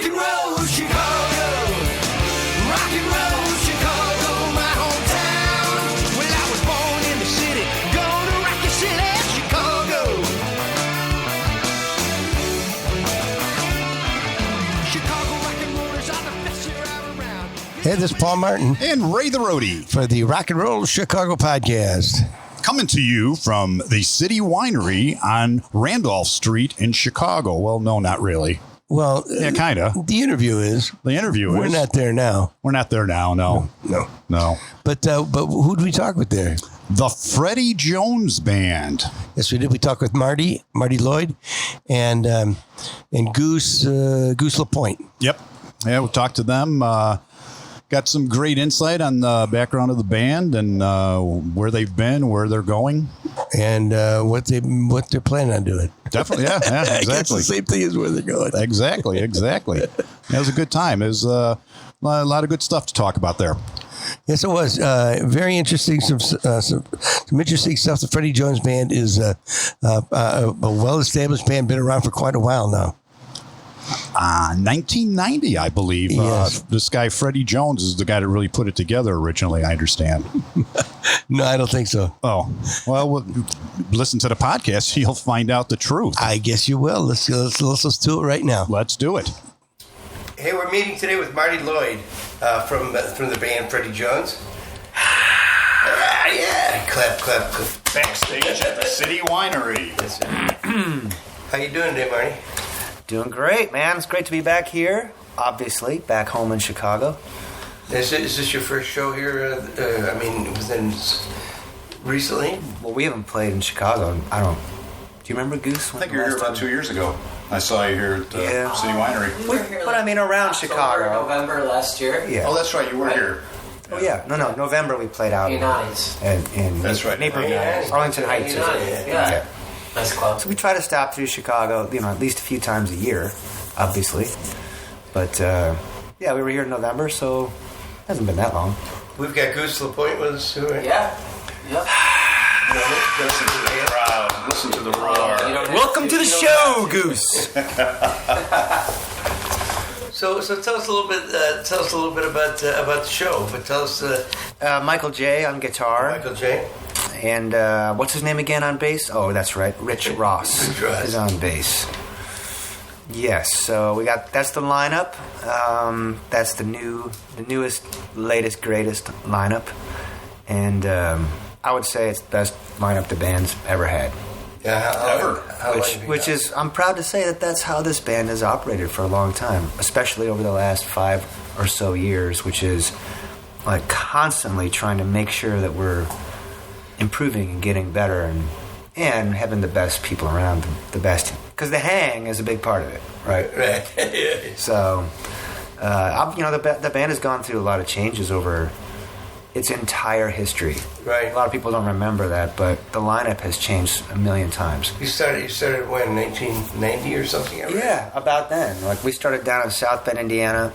and roll, Chicago. Rock and roll, Chicago, my hometown. Well, I was born in the city, gonna rock your city, Chicago. Chicago rock and rollers are the best you're ever around. Hey, this is Paul Martin And Ray the Roadie. for the Rock and Roll Chicago podcast. Coming to you from the City Winery on Randolph Street in Chicago. Well, no, not really. Well, Yeah, kind of. the interview is. The interview We're is. not there now. We're not there now, no. No. But who did we talk with there? The Freddy Jones Band. Yes, we did. We talked with Marty Lloyd, and Goose LaPoint. Yep. Yeah, we talked to them. Got some great insight on the background of the band and where they've been, where they're going. And what they're planning on doing. Definitely, yeah, It's exactly. the same thing as where they're going. Exactly. It was a good time. It was a lot of good stuff to talk about there. Yes, it was very interesting. Some interesting stuff. The Freddy Jones Band is a well-established band, been around for quite a while now. 1990, I believe. Yes. This guy, Freddy Jones, is the guy that really put it together originally, I understand. No, I don't think so. Oh, well, listen to the podcast. You'll find out the truth. I guess you will. Let's do it right now. Let's do it. Hey, we're meeting today with Marty Lloyd from the band Freddy Jones. Yeah. Clap. Backstage at the City Winery. How you doing today, Marty? Doing great, man. It's great to be back here. Obviously, back home in Chicago. Is this your first show here? Recently? Well, we haven't played in Chicago. Do you remember Goose? I think you were here about 2 years ago. I saw you here at the Yeah. City Winery. But I mean, around Chicago. November last year. Yeah. Oh, that's right. You were here. Oh, yeah. No. November we played out Nice. in That's right. Naperville, Arlington Heights. Yeah. Nice club. So we try to stop through Chicago, at least a few times a year, obviously. But we were here in November, so it hasn't been that long. We've got Goose LaPoint with us. Yeah. Yep. Listen to the crowd. Listen to the roar. Welcome to the show, Goose. So tell us a little bit. About the show. But tell us, Michael J. on guitar. Michael J. And what's his name again on bass? Oh, that's right, Rich Ross is on bass. Yes, so that's the lineup. That's the newest, latest, greatest lineup, and I would say it's the best lineup the band's ever had. Yeah, Which is, I'm proud to say that's how this band has operated for a long time, especially over the last 5 or so years, which is like constantly trying to make sure that we're improving and getting better and having the best people around, the best, because the hang is a big part of it, right? So, the band has gone through a lot of changes over its entire history. Right. A lot of people don't remember that, but the lineup has changed a million times. You started when, 1990 or something? Yeah, about then. Like, we started down in South Bend, Indiana,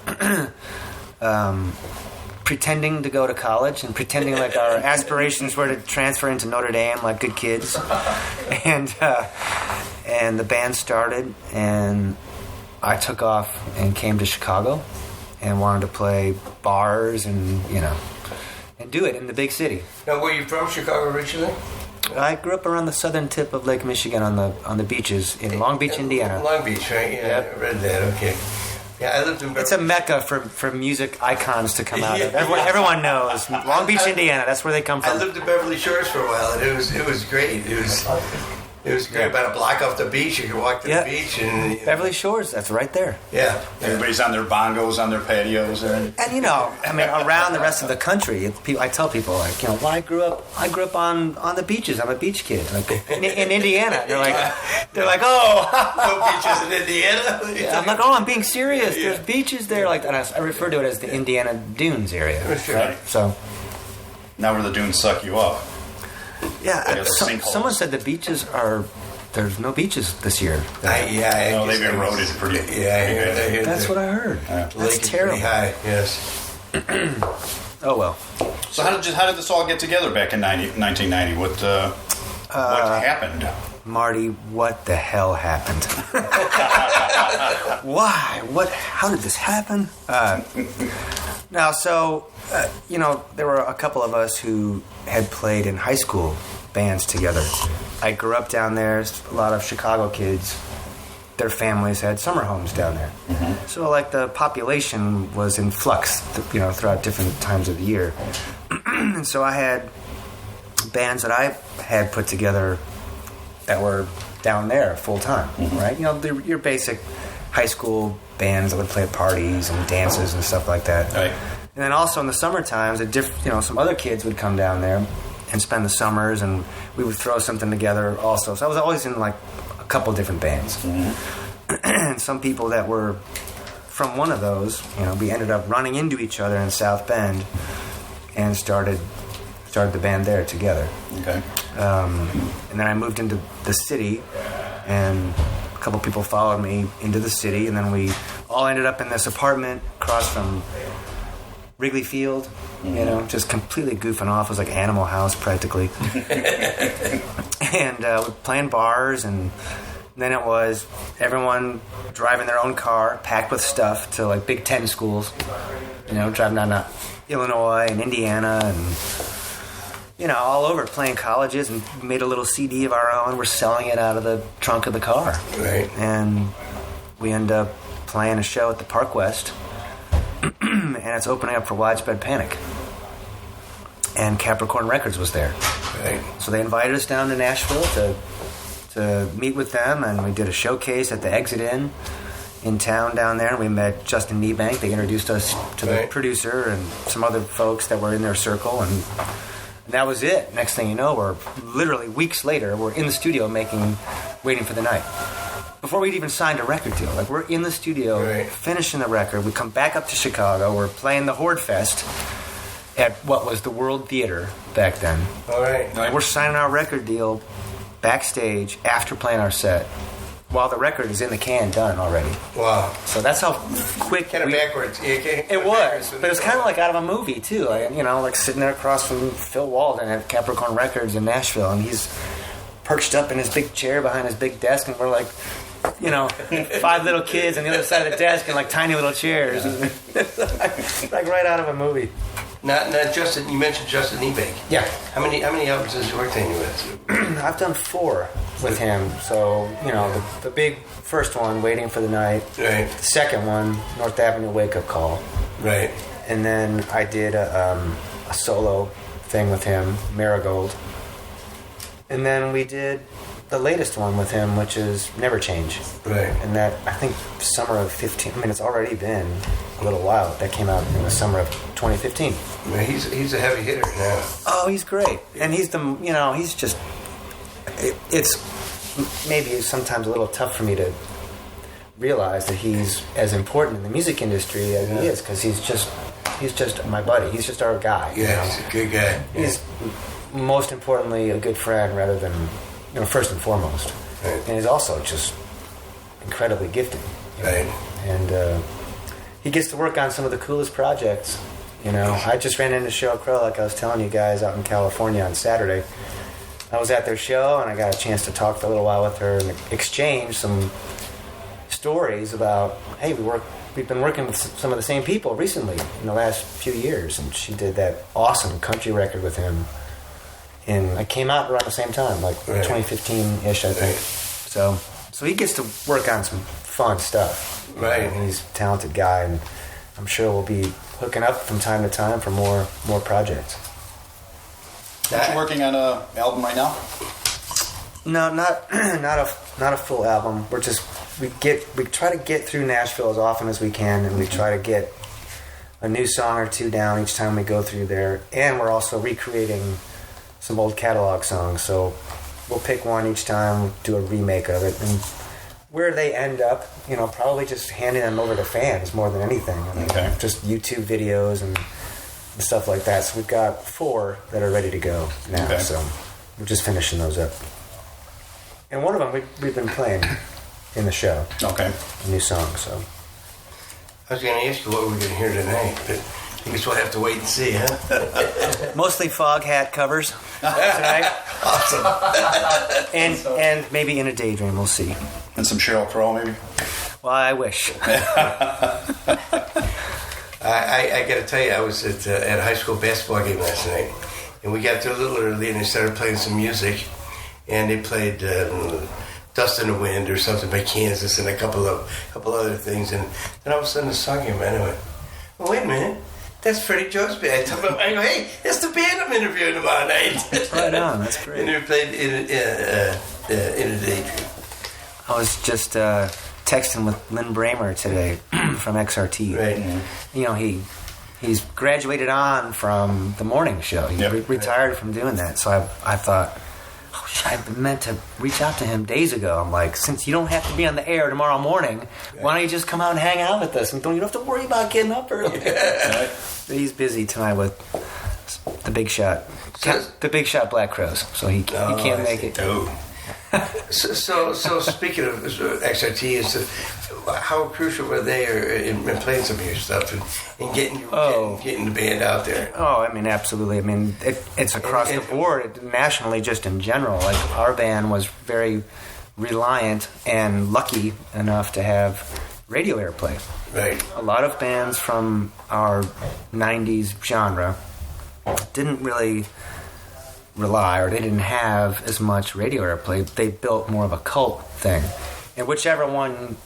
pretending to go to college and pretending like our aspirations were to transfer into Notre Dame like good kids. And the band started, and I took off and came to Chicago and wanted to play bars and do it in the big city. Now, were you from Chicago originally? I grew up around the southern tip of Lake Michigan on the beaches in Long Beach, Indiana. Long Beach, right? Yeah, Yep. I read that. Okay. Yeah, I lived in Beverly. It's a mecca for music icons to come out of. Everyone knows Long Beach, Indiana. That's where they come from. I lived in Beverly Shores for a while, and it was great. It was great. About a block off the beach, you could walk to the beach, and Beverly Shores. That's right there. Yeah. Everybody's on their bongos, on their patios. And around the rest of the country, I tell people well, I grew up on the beaches. I'm a beach kid. Like, in Indiana. They're like, oh, No beaches in Indiana. I'm like, oh, I'm being serious. There's beaches there. Like, and I refer to it as the Indiana Dunes area. Right. So. Now where the dunes suck you up. Yeah, someone said the beaches there's no beaches this year. They've eroded pretty good. That's what I heard. That's terrible. Pretty high, yes. Oh, well. So how did this all get together back in 1990? What happened? Marty, what the hell happened? Why? What? How did this happen? Now, so, there were a couple of us who had played in high school bands together. I grew up down there. A lot of Chicago kids, their families had summer homes down there. Mm-hmm. So, like, the population was in flux, throughout different times of the year. And so I had bands that I had put together that were down there full time, mm-hmm. right? Your basic high school bands that would play at parties and dances and stuff like that. Right. And then also in the summer times, some other kids would come down there and spend the summers, and we would throw something together also. So I was always in like a couple different bands. Mm-hmm. And some people that were from one of those, we ended up running into each other in South Bend and started the band there together. Okay. And then I moved into the city, and a couple people followed me into the city, and then we all ended up in this apartment across from Wrigley Field, mm-hmm. just completely goofing off. It was like Animal House practically. And we're playing bars, and then it was everyone driving their own car, packed with stuff, to like Big Ten schools, driving down to Illinois and Indiana and all over, playing colleges, and made a little CD of our own. We're selling it out of the trunk of the car. Right. And we end up playing a show at the Park West, and it's opening up for Widespread Panic. And Capricorn Records was there. Right. So they invited us down to Nashville to meet with them, and we did a showcase at the Exit Inn in town down there, and we met Justin Niebank. They introduced us to the producer and some other folks that were in their circle, and that was it. Next thing you know, we're literally weeks later, we're in the studio Waiting for the Night. Before we'd even signed a record deal. Like, we're in the studio, finishing the record. We come back up to Chicago. We're playing the Horde Fest at what was the World Theater back then. All right. And we're signing our record deal backstage after playing our set, while the record is in the can, done already. Wow. So that's how quick. Kind of backwards. It was, but it was kind of like out of a movie too. Like, like sitting there across from Phil Walden at Capricorn Records in Nashville, and he's perched up in his big chair behind his big desk, and we're like, 5 little kids on the other side of the desk in like tiny little chairs, like right out of a movie. Not Justin. You mentioned Justin Niebank. Yeah. How many albums has he worked on you with? I've done 4 with him. So the big first one, Waiting for the Night. Right. The second one, North Avenue Wake Up Call. Right. And then I did a solo thing with him, Marigold. And then we did the latest one with him, which is Never Change. Right. And that, I think, summer of 15. I mean, it's already been a little while. That came out in the summer of 2015. Well, he's a heavy hitter now. Oh, he's great. And he's he's just, it's maybe sometimes a little tough for me to realize that he's as important in the music industry as he is, because he's just my buddy. He's just our guy. Yeah, he's a good guy. He's most importantly a good friend rather than, first and foremost. Right. And he's also just incredibly gifted. Right. And he gets to work on some of the coolest projects. I just ran into Sheryl Crow, like I was telling you guys, out in California on Saturday. I was at their show, and I got a chance to talk for a little while with her and exchange some stories about, hey, we've been working with some of the same people recently in the last few years, and she did that awesome country record with him. And it came out around the same time, like 2015-ish, I think. So he gets to work on some fun stuff. Right. And he's a talented guy, and I'm sure we'll be hooking up from time to time for more projects. Aren't you working on an album right now? No, not a full album. We try to get through Nashville as often as we can, and we try to get a new song or two down each time we go through there. And we're also recreating some old catalog songs, so we'll pick one each time, do a remake of it, and where they end up, probably just handing them over to fans more than anything. Just YouTube videos and stuff like that. So we've got 4 that are ready to go now, so we're just finishing those up. And one of them we've been playing in the show. Okay. A new song, so. I was going to ask you what we're going to hear tonight, but I guess we'll have to wait and see, huh? Mostly Fog Hat covers tonight. Awesome. And maybe In a Daydream, we'll see. And some Sheryl Crow, maybe? Well, I wish. I got to tell you, I was at a high school basketball game last night, and we got there a little early, and they started playing some music, and they played "Dust in the Wind" or something by Kansas, and a couple other things, and then all of a sudden the song came on, and I went, "Oh, wait a minute, that's Freddy Jones Band." I go, "Hey, that's the band I'm interviewing tomorrow night." Right on, that's great. And they played in a Daydream. I was just texting with Lynn Bramer today from XRT. Right. You know, he's graduated on from the morning show. He retired from doing that. So I thought, oh, shit, I meant to reach out to him days ago. I'm like, since you don't have to be on the air tomorrow morning, why don't you just come out and hang out with us? And you don't have to worry about getting up early. He's busy tonight with the Big Shot. The Big Shot Black Crows. So he can't make it. Oh. So speaking of XRT, how crucial were they in playing some of your stuff and getting the band out there? Oh, I mean, absolutely. I mean, it's across the board, nationally, just in general. Like, our band was very reliant and lucky enough to have radio airplay. Right. A lot of bands from our 90s genre didn't really rely, or they didn't have as much radio airplay. They built more of a cult thing, and whichever one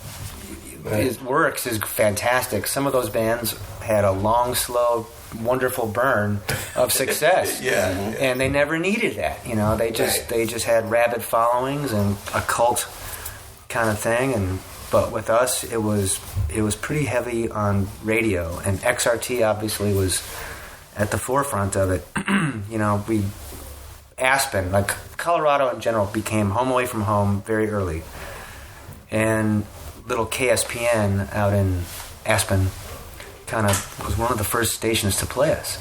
works is fantastic. Some of those bands had a long, slow, wonderful burn of success. And they never needed that. You know, they just had rabid followings and a cult kind of thing. But with us, it was pretty heavy on radio, and XRT obviously was at the forefront of it. You know, Aspen, like Colorado in general, became home away from home very early. And little KSPN out in Aspen kind of was one of the first stations to play us.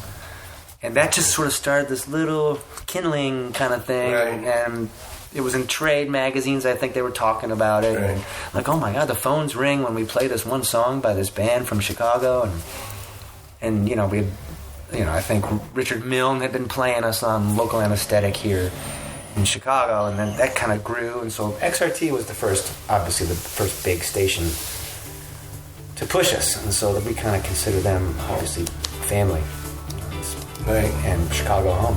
And that just sort of started this little kindling kind of thing. Right. And it was in trade magazines, I think they were talking about it. Right. And like, oh my God, the phones ring when we play this one song by this band from Chicago. And you know, I think Richard Milne had been playing us on local anesthetic here in Chicago, and then that kind of grew, and so XRT was the first big station to push us, and so that we kind of consider them obviously family, Right. and Chicago home.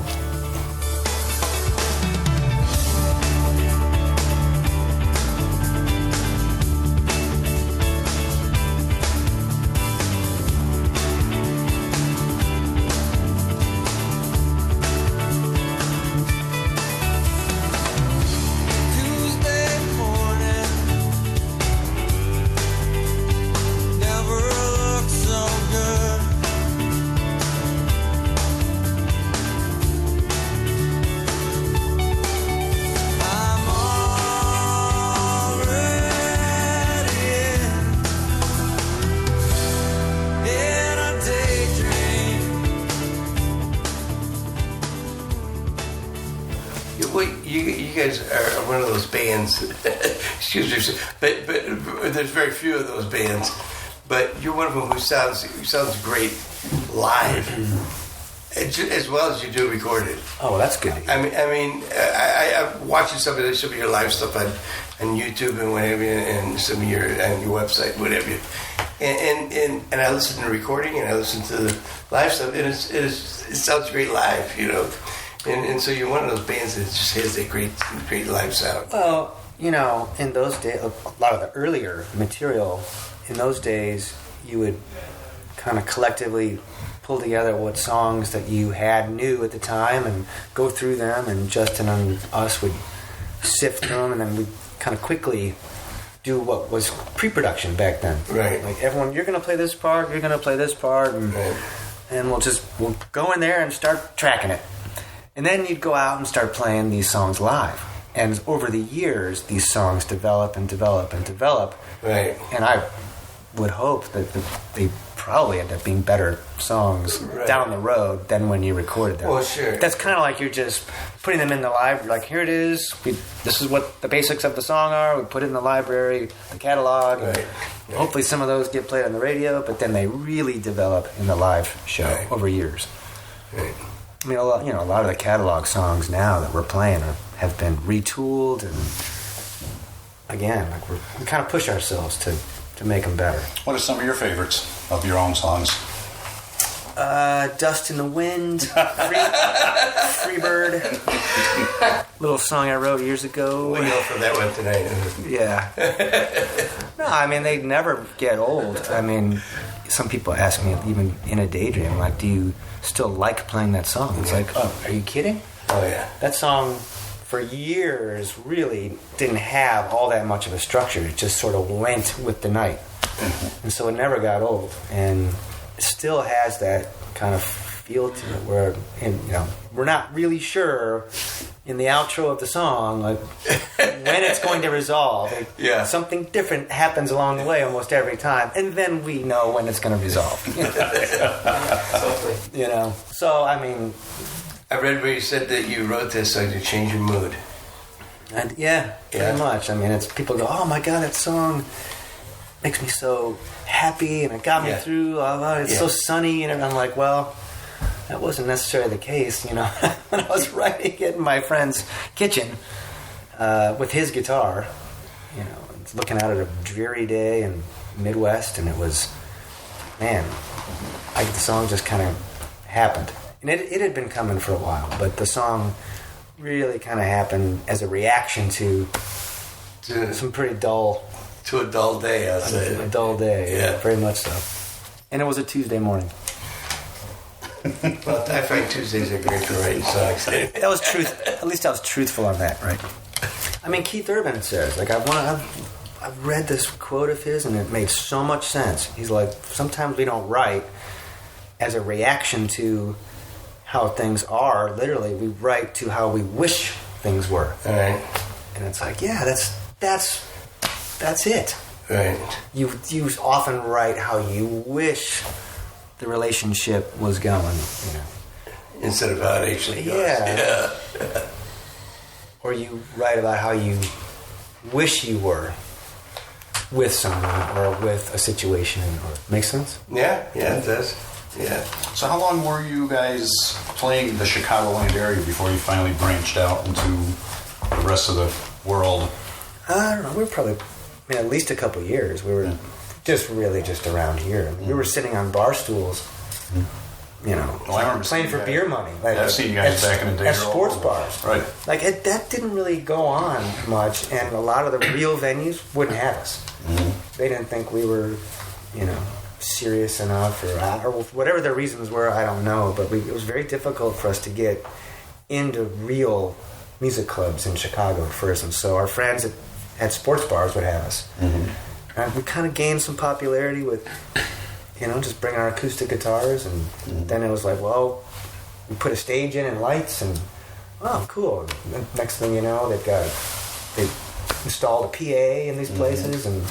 You guys are one of those bands. Excuse me, but there's very few of those bands. But you're one of them who sounds great live, as well as you do recorded. Oh, well, that's good. I'm watching some of your live stuff on YouTube and whatever, and some of your on your website, whatever. And I listen to the recording and I listen to the live stuff, and it sounds great live, you know. And so you're one of those bands that just has a great live sound. Well, you know, in those days, a lot of the earlier material, in those days, you would kind of collectively pull together what songs that you had new at the time and go through them, and Justin and us would sift through them, and then we'd kind of quickly do what was pre-production back then. Right. Like, everyone, you're going to play this part, you're going to play this part, and we'll go in there and start tracking it. And then you'd go out and start playing these songs live. And over the years, these songs develop and develop and develop. Right. And I would hope that they probably end up being better songs down the road than when you recorded them. Well, sure. That's kind of like you're just putting them in the library. Like, here it is. This is what the basics of the song are. We put it in the library, the catalog. Right. Hopefully some of those get played on the radio, but then they really develop in the live show over years. Right. I mean, a lot of the catalog songs now that we're playing have been retooled, and again, like we kind of push ourselves to make them better. What are some of your favorites of your own songs? Dust in the Wind, Freebird, little song I wrote years ago. We'll yell for that one tonight. Yeah. No, I mean, they never get old. I mean, some people ask me, even in a daydream, like, do you still like playing that song? It's like, oh, are you kidding? Oh, yeah. That song, for years, really didn't have all that much of a structure. It just sort of went with the night. And so it never got old. And it still has that kind of feel to it where, we're not really sure in the outro of the song, like, when it's going to resolve. Yeah. Something different happens along the way almost every time. And then we know when it's going to resolve. So, I mean... I read where you said that you wrote this so to change your mood. And pretty much. I mean, it's people go, oh my God, that song makes me so happy and it got me through. It's so sunny, and I'm like, well, that wasn't necessarily the case. When I was writing it in my friend's kitchen with his guitar, looking out at a dreary day in Midwest, and it was, man, the song just kind of happened. And it had been coming for a while, but the song really kind of happened as a reaction to some pretty dull... To a dull day, I'll say. A dull day, yeah, very much so. And it was a Tuesday morning. Well, I find Tuesdays are great for writing songs. That was truth. At least I was truthful on that, right? I mean, Keith Urban says, like, I've read this quote of his, and it made so much sense. He's like, sometimes we don't write as a reaction to how things are. Literally, we write to how we wish things were. All right. And it's like, yeah, that's it. Right. You often write how you wish the relationship was going, Instead of how it actually goes. Yeah. Or you write about how you wish you were with someone or with a situation. Make sense? Yeah, it does. Yeah. So how long were you guys playing the Chicagoland area before you finally branched out into the rest of the world? I don't know. We were probably at least a couple years. We were just around here. I mean, we were sitting on bar stools, I remember playing for beer money. Like, I've seen you guys back in the day. At sports bars. Right. Like, that didn't really go on much, and a lot of the real venues wouldn't have us. Mm-hmm. They didn't think we were, serious enough, or whatever their reasons were, I don't know. But it was very difficult for us to get into real music clubs in Chicago first, and so our friends at sports bars would have us. Mm-hmm. And we kind of gained some popularity with, just bringing our acoustic guitars, and then it was like, well, we put a stage in and lights, and oh, cool. And next thing you know, they installed a PA in these places, and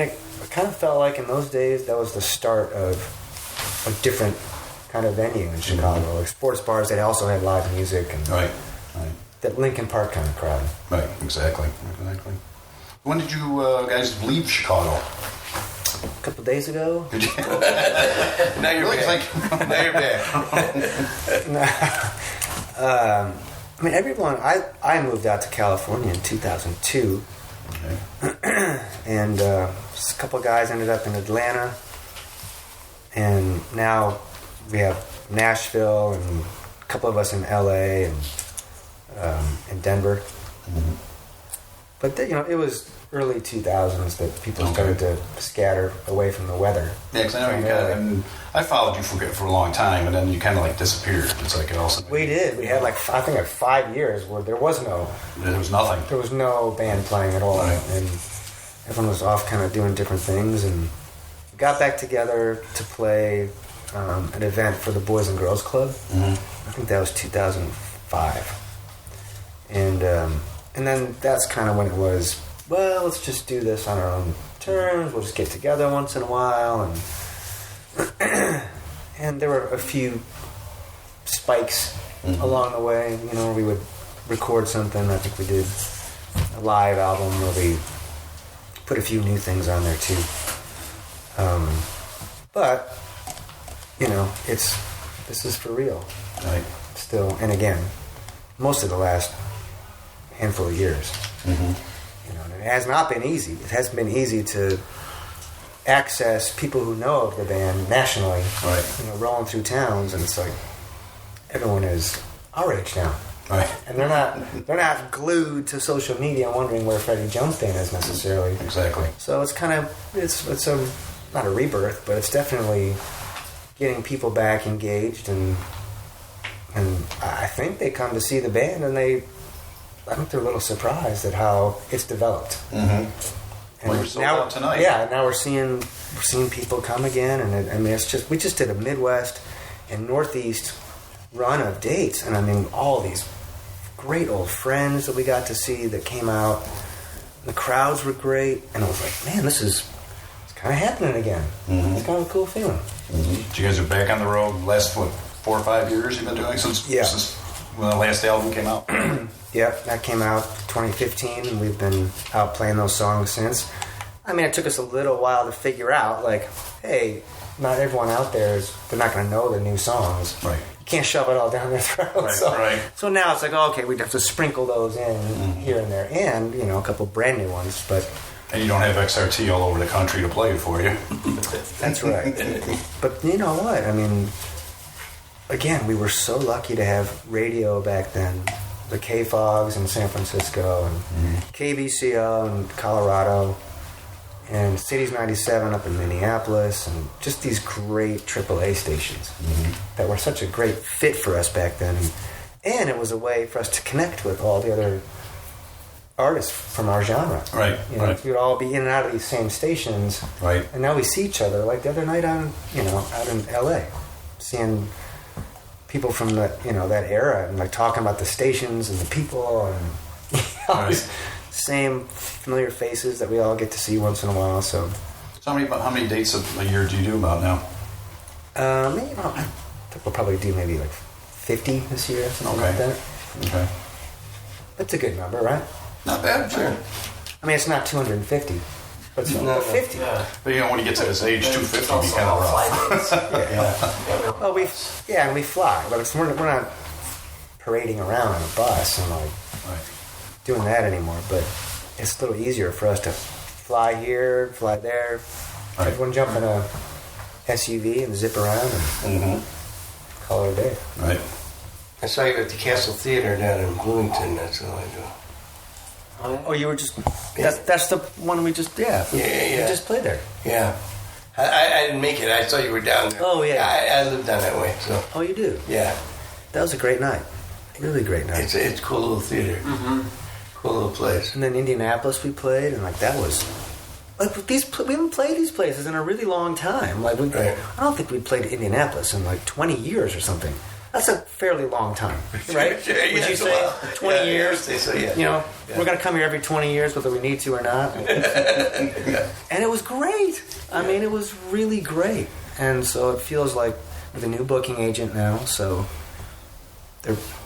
it kind of felt like in those days that was the start of a different kind of venue in Chicago, like sports bars that also had live music and Right. that Linkin Park kind of crowd. Right, exactly. When did you guys leave Chicago? A couple days ago. Did you? Now you're back. Now you're back. I mean, I moved out to California in 2002. Okay. And a couple of guys ended up in Atlanta. And now we have Nashville and a couple of us in LA and Denver. Mm-hmm. But it was early 2000s that people started to scatter away from the weather. Yeah, because I know I followed you for a long time, and then you kind of disappeared. It's like it also. We did. We had I think 5 years where there was nothing. There was no band playing at all, right. And everyone was off kind of doing different things, and we got back together to play an event for the Boys and Girls Club. Mm-hmm. I think that was 2005, and then that's kind of when it was. Well, let's just do this on our own terms. We'll just get together once in a while, and and there were a few spikes along the way. You know, we would record something. I think we did a live album where we put a few new things on there too. But you know, this is for real, Right. still. And again, most of the last handful of years. You know, and it has not been easy. It hasn't been easy to access people who know of the band nationally. Right. You know, rolling through towns, and it's like everyone is our age now. Right. And they're not glued to social media wondering where Freddy Jones Band is necessarily. Exactly. So it's kind of it's a not a rebirth, but it's definitely getting people back engaged, and I think they come to see the band, and I think they're a little surprised at how it's developed. And Well, you're sold now, out tonight. Yeah, now we're seeing people come again, and I mean we just did a Midwest and Northeast run of dates, and I mean all these great old friends that we got to see that came out. The crowds were great, and I was like, man, it's kind of happening again. It's kind of a cool feeling. You guys are back on the road. Last 4 or 5 years you've been doing since when the last album came out. Yep, that came out 2015, and we've been out playing those songs since. I mean, it took us a little while to figure out, like, hey, not everyone out there they're not going to know the new songs. Right. You can't shove it all down their throat. Right, So now it's like, okay, we'd have to sprinkle those in here and there, and, you know, a couple brand new ones, but... And you don't have XRT all over the country to play it for you. That's right. But you know what? I mean, again, we were so lucky to have radio back then. The K-Fogs in San Francisco, and KBCO in Colorado, and Cities 97 up in Minneapolis, and just these great AAA stations that were such a great fit for us back then. And it was a way for us to connect with all the other artists from our genre. Right, You know, right. we'd all be in and out of these same stations. Right. And now we see each other. Like the other night out in LA, seeing people from that era, and like talking about the stations and the people, and all these same familiar faces that we all get to see once in a while. So how many dates a year do you do about now? maybe I think we'll probably do maybe like 50 this year, something like that. Okay. That's a good number, right? Not bad, sure. I mean, it's not 250, but it's 50. Yeah. But you know, when you get to this age, 250 It's can be also kind of all rough. flight dates. Well, we fly, but we're not parading around on a bus and like Right. doing that anymore. But it's a little easier for us to fly here, fly there. Right. Everyone jump in a SUV and zip around and call it a day. Right. I saw you at the Castle Theater down in Bloomington. That's all I do. Oh, you were just that's the one we just Yeah. we just played there. Yeah. I didn't make it. I saw you were down there. Oh, yeah. I live down that way, so Oh, you do. yeah. That was a great night. Really great night. It's a cool little theater. Cool little place. And then Indianapolis we played, and like that was like we haven't played these places in a really long time. Like Right. I don't think we played Indianapolis in like 20 years or something. That's a fairly long time, right? Sure, yeah, Would you it's a say while. 20 Yeah, years? I would say so, yeah. You know, Yeah. we're gonna come here every 20 years, whether we need to or not. And it was great. I mean, it was really great. And so it feels like with a new booking agent now, so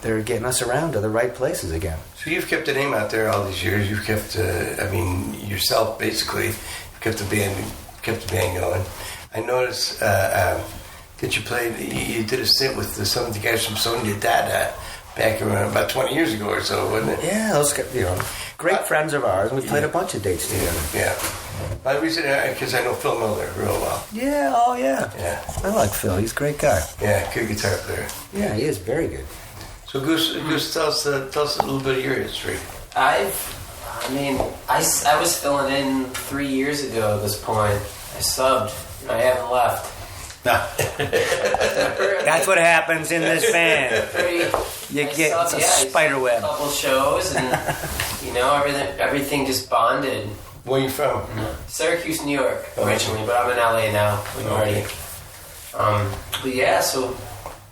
they're getting us around to the right places again. So you've kept the name out there all these years. You've kept, yourself basically. You've kept the band going. I noticed that you did a stint with some of the guys from Sonia Dada back around about 20 years ago or so, wasn't it? Yeah, those great friends of ours, and we played a bunch of dates together. Yeah. By the reason, because I know Phil Miller real well. Yeah, oh yeah. Yeah. I like Phil. He's a great guy. Yeah, good guitar player. Yeah, he is very good. So Goose, tell us a little bit of your history. I was filling in 3 years ago at this point. I subbed. I haven't left. That's what happens in this band. You get a spider A web. couple shows, and everything just bonded. Where are you from? Syracuse, New York, originally, but I'm in LA now with Marty. But yeah, so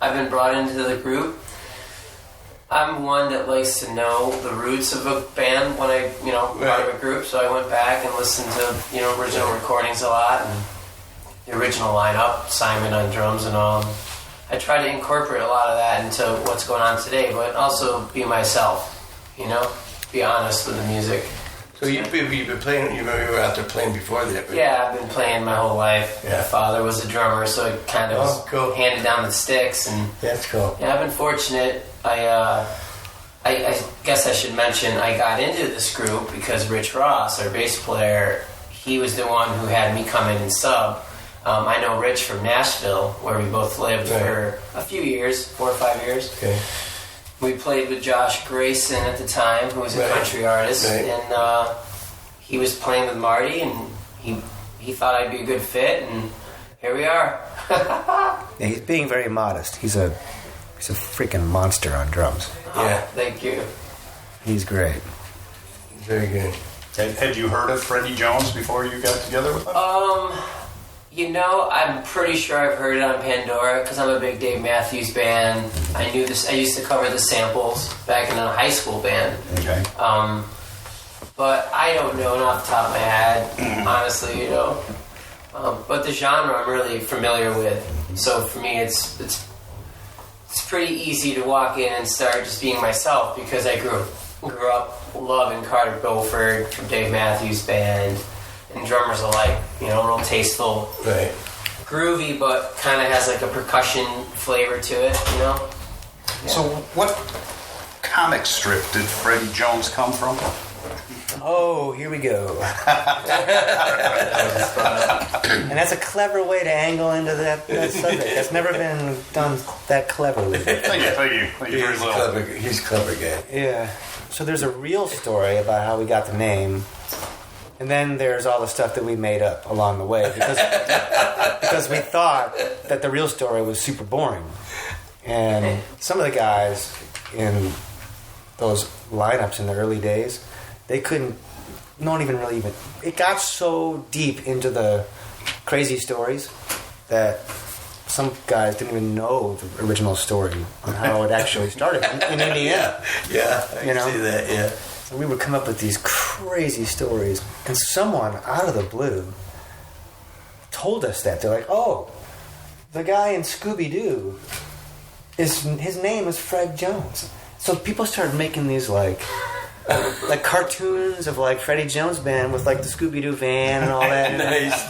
I've been brought into the group. I'm one that likes to know the roots of a band when I, part of a group. So I went back and listened to, original recordings a lot and the original lineup, Simon on drums and all. I try to incorporate a lot of that into what's going on today, but also be myself, be honest with the music. So you've been playing, you were out there playing before that, right? Yeah, I've been playing my whole life. Yeah. My father was a drummer, so it kind of was cool. handed down the sticks. And That's cool. yeah, I've been fortunate. I guess I should mention I got into this group because Rich Ross, our bass player, he was the one who had me come in and sub. I know Rich from Nashville, where we both lived for a few years, 4 or 5 years. Okay. We played with Josh Grayson at the time, who was a country artist, and he was playing with Marty, and he thought I'd be a good fit, and here we are. Yeah, he's being very modest. He's a freaking monster on drums. Yeah. Thank you. He's great. Very good. Had you heard of Freddy Jones before you got together with him? I'm pretty sure I've heard it on Pandora because I'm a big Dave Matthews Band. I knew this. I used to cover the samples back in a high school band. Okay. But I don't know off the top of my head, honestly, But the genre I'm really familiar with. So for me, it's pretty easy to walk in and start just being myself because I grew up loving Carter Beauford from Dave Matthews Band. And drummers alike, real tasteful, Right. groovy, but kind of has like a percussion flavor to it, Yeah. So what comic strip did Freddy Jones come from? Oh, here we go. And that's a clever way to angle into that subject. That's never been done that cleverly. Thank you. Very little. He's a clever guy. Yeah. So there's a real story about how we got the name. And then there's all the stuff that we made up along the way because we thought that the real story was super boring. And some of the guys in those lineups in the early days, they couldn't, it got so deep into the crazy stories that some guys didn't even know the original story on how it actually started in Indiana. Yeah, I can see that, yeah. So we would come up with these crazy stories, and someone out of the blue told us that. They're like, "Oh, the guy in Scooby-Doo his name is Fred Jones." So people started making these like cartoons of like Freddy Jones Band with like the Scooby-Doo van and all that. Nice.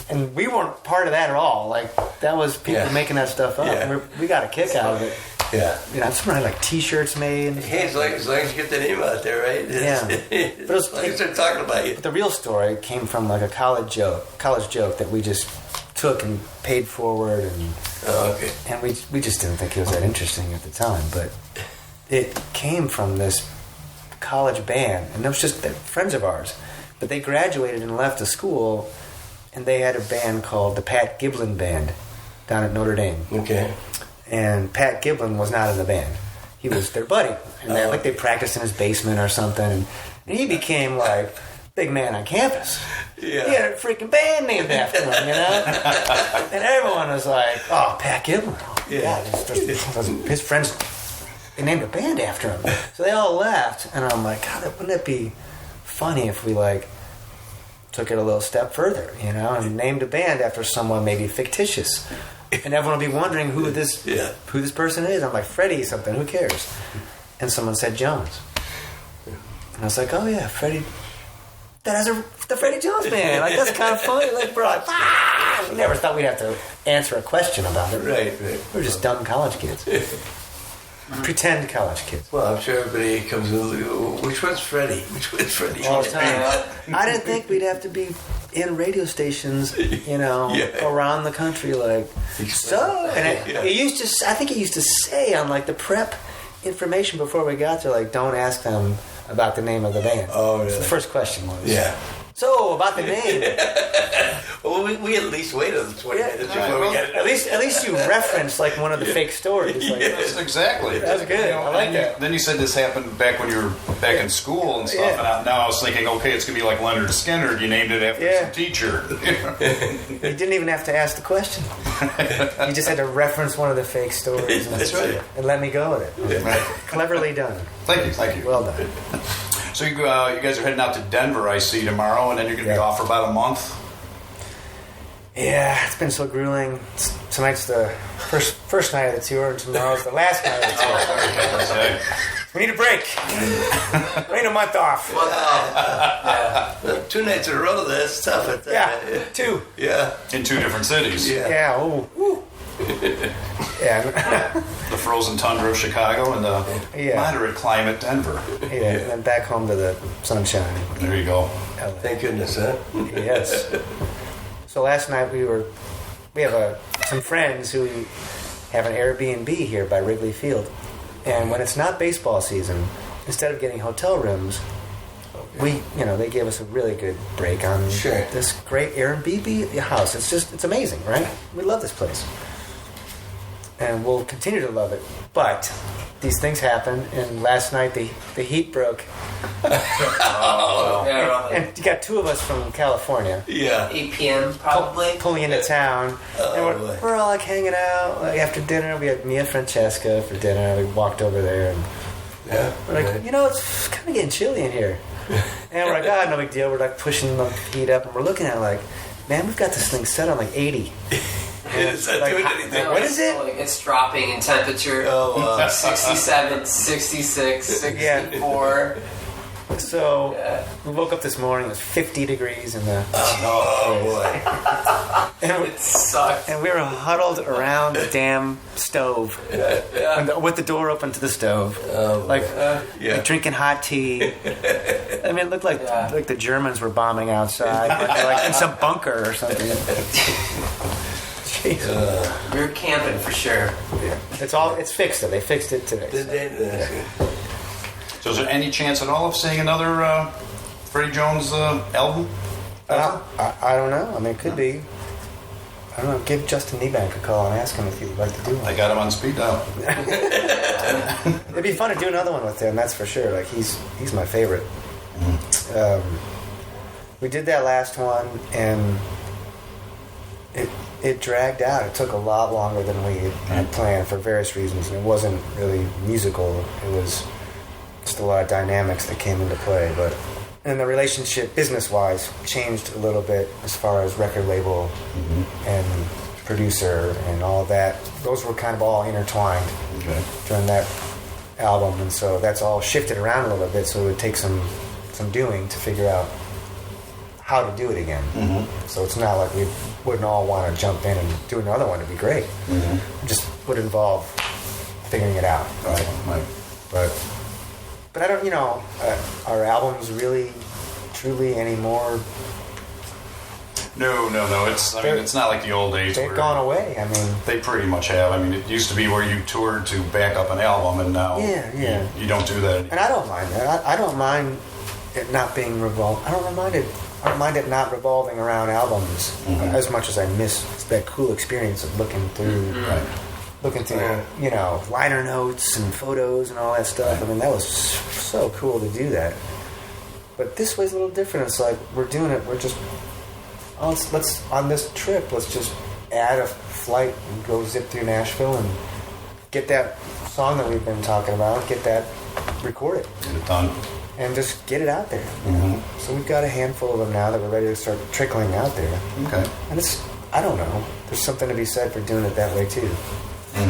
And we weren't part of that at all. Like that was people making that stuff up. Yeah. And we got a kick out of it. Yeah. Someone had like T-shirts made. Hey, as long as you get the name out there, right? Yeah. But as long as they're talking about you. But the real story came from like a college joke that we just took and paid forward, and we just didn't think it was that interesting at the time. But it came from this college band, and it was just friends of ours. But they graduated and left the school, and they had a band called the Pat Giblin Band down at Notre Dame. Okay. And Pat Giblin was not in the band. He was their buddy. And they practiced in his basement or something. And he became like big man on campus. Yeah. He had a freaking band named after him, And everyone was like, "Oh, Pat Giblin." Yeah. His friends, they named a band after him. So they all left. And I'm like, God, wouldn't it be funny if we like took it a little step further, and named a band after someone maybe fictitious. And everyone will be wondering who this person is. I'm like, Freddy something, who cares? And someone said Jones. And I was like, oh yeah, Freddy. That has the Freddy Jones Band. Like, that's kind of funny. Like, we're like, we never thought we'd have to answer a question about it. Right. We're just dumb college kids. Pretend college kids. Well, I'm sure everybody comes in, which one's Freddy? Which one's Freddy? All the time. I didn't think we'd have to be in radio stations, around the country, like, so. And it used to, I think it used to say on like the prep information before we got there, like, don't ask them about the name of the band. Oh, really? So the first question was. Yeah. So about the name. Well, we at least waited 20 minutes before we got it. At least you referenced like one of the fake stories. Like, Yes, exactly. That's good. I like that. Then you said this happened back when you were back in school and stuff. Yeah. And now I was thinking, okay, it's gonna be like Leonard Skinner. You named it after Yeah. some teacher. You didn't even have to ask the question. You just had to reference one of the fake stories and, That's right. and let me go with it. Cleverly done. Thank you. Well done. So you guys are heading out to Denver, I see, tomorrow, and then you're going to be off for about a month. Yeah, it's been so grueling. Tonight's the first night of the tour, and tomorrow's the last night of the tour. Okay. We need a break. We need a month off. Well, 2 nights in a row, that's tough. Yeah, 2. Yeah. In 2 different cities. Yeah, ooh. Yeah, The frozen tundra of Chicago and the moderate climate Denver. yeah, and then back home to the sunshine. There you go. Thank goodness, huh? Yes. So last night we have some friends who have an Airbnb here by Wrigley Field, and when it's not baseball season, instead of getting hotel rooms, they gave us a really good break on this great Airbnb house. It's amazing, right? We love this place, and we'll continue to love it. But these things happen, and last night the heat broke. And you got 2 of us from California. Yeah. 8 p.m. probably. Pulling into town. And we're all like hanging out. Like after dinner, we had Mia Francesca for dinner. We walked over there and we're like, it's kind of getting chilly in here. And we're like, no big deal. We're like pushing the heat up and we're looking at it like, man, we've got this thing set on like 80. It's not doing anything. What is it? It's dropping in temperature. 67, 66, 64. So we woke up this morning. It was 50 degrees in the. Oh boy! And It sucked. And we were huddled around the damn stove, and with the door open to the stove, like drinking hot tea. I mean, it looked like the Germans were bombing outside, like in some bunker or something. Jeez. We were camping for sure. Yeah. It's fixed. They fixed it today. So is there any chance at all of seeing another Freddy Jones album? I don't know. I mean, it could be. I don't know. Give Justin Niebank a call and ask him if he'd like to do one. I got him on speed dial. It'd be fun to do another one with him. That's for sure. Like he's my favorite. We did that last one, and it dragged out. It took a lot longer than we had planned for various reasons, and it wasn't really musical. It was just a lot of dynamics that came into play. And the relationship, business-wise, changed a little bit as far as record label and producer and all of that. Those were kind of all intertwined during that album, and so that's all shifted around a little bit. So it would take some doing to figure out how to do it again. So it's not like we wouldn't all want to jump in and do another one. It'd be great. It just would involve figuring it out. Right. But I don't, are albums really, truly anymore? No. It's not like the old days. They've gone away. I mean, they pretty much have. I mean, it used to be where you toured to back up an album, and now you don't do that anymore. And I don't mind that. I don't mind it not being revolved. I don't mind it not revolving around albums as much as I miss that cool experience of looking through. Looking through, liner notes and photos and all that stuff. I mean, that was so cool to do that. But this way's a little different. It's like we're doing it. We're just let's on this trip. Let's just add a flight and go zip through Nashville and get that song that we've been talking about. Get that recorded. Get it done. And just get it out there. So we've got a handful of them now that we're ready to start trickling out there. Okay. And I don't know. There's something to be said for doing it that way too. I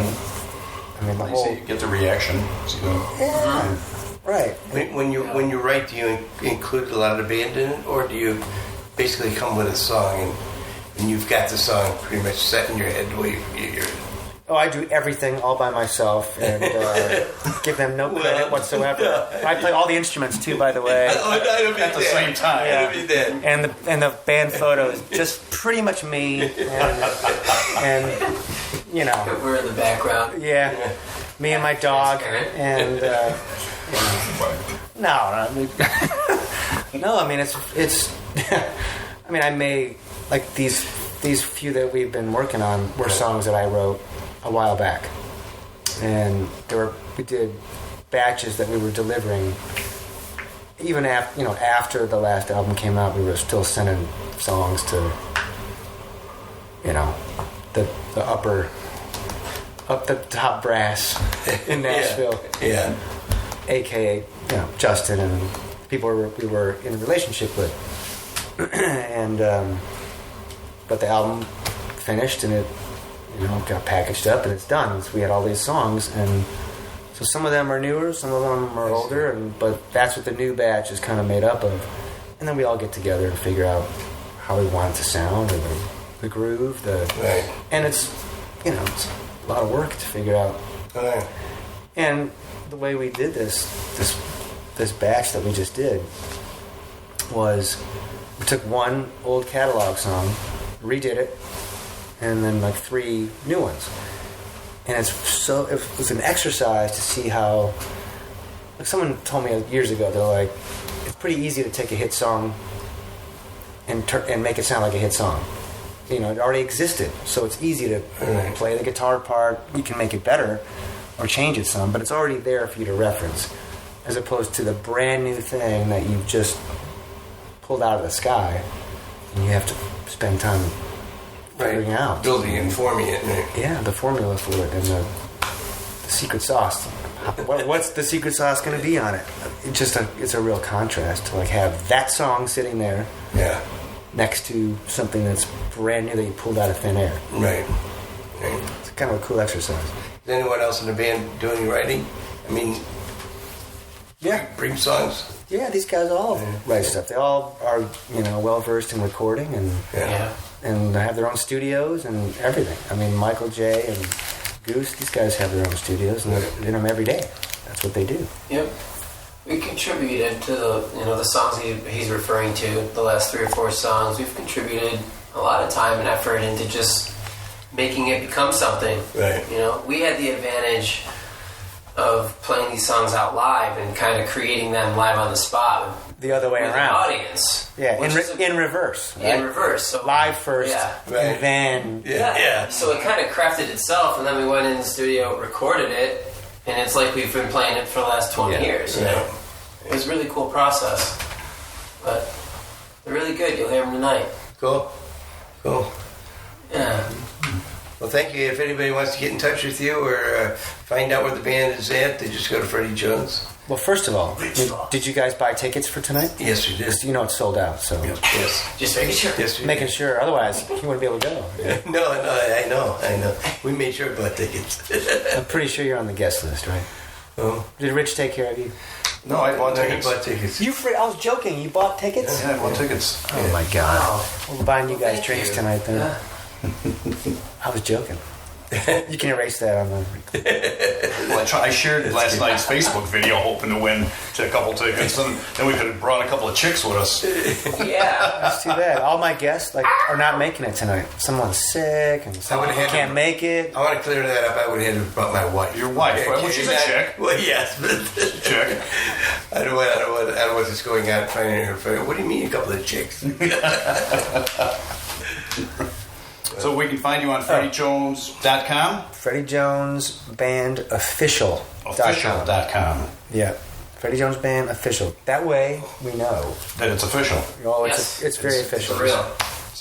mean, the whole. You get the reaction. Yeah. Right. When you write, do you include a lot of the band in it, or do you basically come with a song and you've got the song pretty much set in your head the way you're... Oh, I do everything all by myself and give them no credit whatsoever. I play all the instruments too, by the way. At the same time. Yeah. And the band photos, just pretty much me and We're in the background. Yeah, me and my dog and no, I mean it's I mean, I may like these few that we've been working on were songs that I wrote a while back, and we did batches that we were delivering. Even after the last album came out, we were still sending songs to the up the top brass in Nashville. Yeah. AKA Justin and people we were in a relationship with. And but the album finished and it got packaged up and it's done. So we had all these songs, and so some of them are newer, some of them are older, but that's what the new batch is kind of made up of. And then we all get together and figure out how we want it to sound, or the groove, right. And it's it's a lot of work to figure out. Right. And the way we did this batch that we just did was we took one old catalog song, redid it, and then like 3 new ones. And it was an exercise to see how, like someone told me years ago, they're like, it's pretty easy to take a hit song and make it sound like a hit song. It already existed, so it's easy to play the guitar part. You can make it better or change it some, but it's already there for you to reference, as opposed to the brand new thing that you've just pulled out of the sky and you have to spend time figuring out. Building and forming it. Right? Yeah, the formula for it and the secret sauce. What's the secret sauce going to be on it? It's a real contrast to like have that song sitting there next to something that's brand new that you pulled out of thin air. Right. It's kind of a cool exercise. Is anyone else in the band doing writing? I mean, bring songs? Yeah, these guys all write stuff. They all are, well versed in recording and they have their own studios and everything. I mean, Michael J. and Goose, these guys have their own studios and they're in them every day. That's what they do. Yep. We contributed to the songs he's referring to, the last 3 or 4 songs. We've contributed a lot of time and effort into just making it become something. Right. We had the advantage of playing these songs out live and kind of creating them live on the spot. The other way with around. The audience. Yeah, in reverse. Right? In reverse. So live first, and then... Yeah. So it kind of crafted itself, and then we went in the studio, recorded it, and it's like we've been playing it for the last 20 years. It was a really cool process. But they're really good. You'll hear them tonight. Cool. Yeah. Well, thank you. If anybody wants to get in touch with you or find out where the band is at, they just go to Freddy Jones. Well, first of all, did you guys buy tickets for tonight? Yes, we did. It's sold out, so... Yes. Just making sure. Yes, Making sure, otherwise you wouldn't be able to go. No, I know. We made sure about tickets. I'm pretty sure you're on the guest list, right? Oh. Did Rich take care of you? No, I bought tickets. I bought tickets. I was joking. You bought tickets? Yeah, I bought tickets. Oh, my God. We're buying you guys Thank drinks you. tonight, then. Yeah. I was joking. You can erase that on the... Well, I shared last night's Facebook video hoping to win a couple tickets, and then we could have brought a couple of chicks with us. Yeah. That's too bad. All my guests are not making it tonight. Someone's sick, and someone can't make it. I want to clear that up. I would have brought my wife. Your wife, Yeah, well, she's a chick. Well, yes, but Chick. I don't know what's just going on. Finding her. What do you mean, a couple of chicks? So we can find you on FreddyJones.com? Freddie Jones Band Official. Official.com. Yeah. Freddie Jones Band Official. That way we know. That it's official. Oh, Yes. it's very official. For real.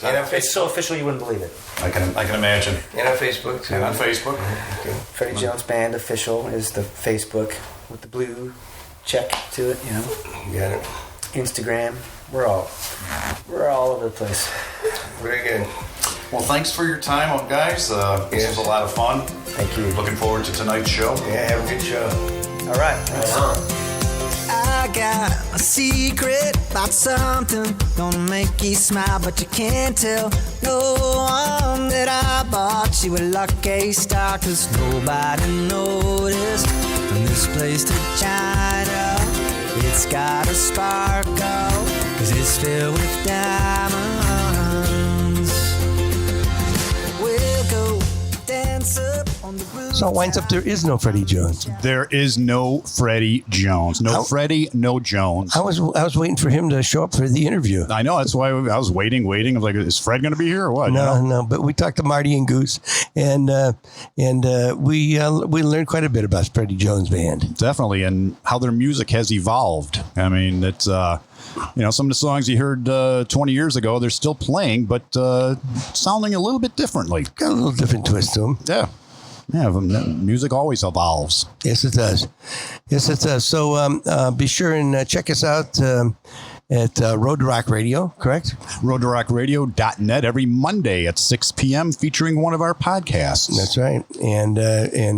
And on It's so official you wouldn't believe it. I can imagine. And on Facebook, too. And on Facebook. Okay. Freddie Jones Band Official is the Facebook with the blue check to it, Got it. Instagram. We're all over the place. Very good. Well, thanks for your time, guys. This was a lot of fun. Thank you. Looking forward to tonight's show. Yeah, have a good show. All right. Thanks. I got a secret about something gonna make you smile, but you can't tell no one that I bought you a lucky star, 'cause nobody noticed. From this place to China, it's got a sparkle, 'cause it's filled with diamonds. We'll go dance up on the roof. So it winds up there is no Freddy Jones. There is no Freddy Jones. No Freddy, no Jones. I was waiting for him to show up for the interview. I know. That's why I was waiting. I was like, is Fred going to be here or what? No. But we talked to Marty and Goose, and we learned quite a bit about Freddy Jones Band. Definitely, and how their music has evolved. I mean, it's some of the songs you heard 20 years ago, they're still playing, but sounding a little bit differently. Got a little different twist to them. Yeah. Yeah, music always evolves. Yes, it does. So be sure and check us out at Road to Rock Radio, correct? RoadToRockRadio.net every Monday at 6 p.m. featuring one of our podcasts. That's right. And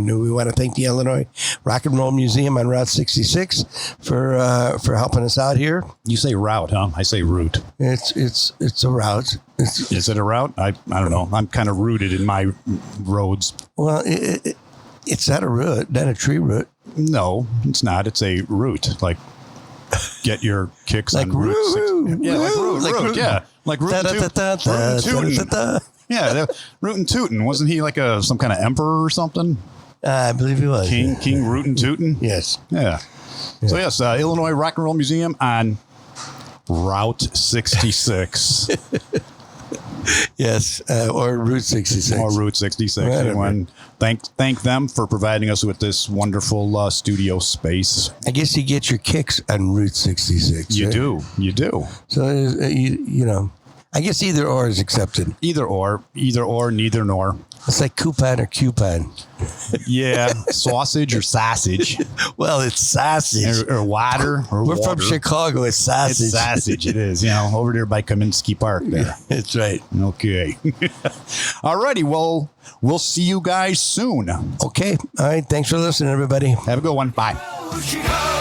we want to thank the Illinois Rock and Roll Museum on Route 66 for helping us out here. You say route, huh? I say route. It's a route. Is it a route? I don't know. I'm kind of rooted in my roads. Well, it's not a root, not a tree root. No, it's not. It's a route. Like, get your kicks like on Route 6. Yeah, like root. Yeah, like Root and Tootin'. Yeah, Root and Tootin'. Wasn't he like some kind of emperor or something? I believe he was. King Root and Tootin'? Yes. Yeah. So, yes, Illinois Rock and Roll Museum on Route 66. Yes, or Route 66. Or Route 66. Everyone, thank them for providing us with this wonderful studio space. I guess you get your kicks on Route 66. You right? do. You do. So, I guess either or is accepted. Either or, neither nor. It's like coupon or coupon. Yeah, sausage or sausage. Well, it's sausage. Or water. We're from Chicago. It's sausage. It's sausage. It is. Over there by Kaminsky Park there. That's right. Okay. All righty. Well, we'll see you guys soon. Okay. All right. Thanks for listening, everybody. Have a good one. Bye. Chicago.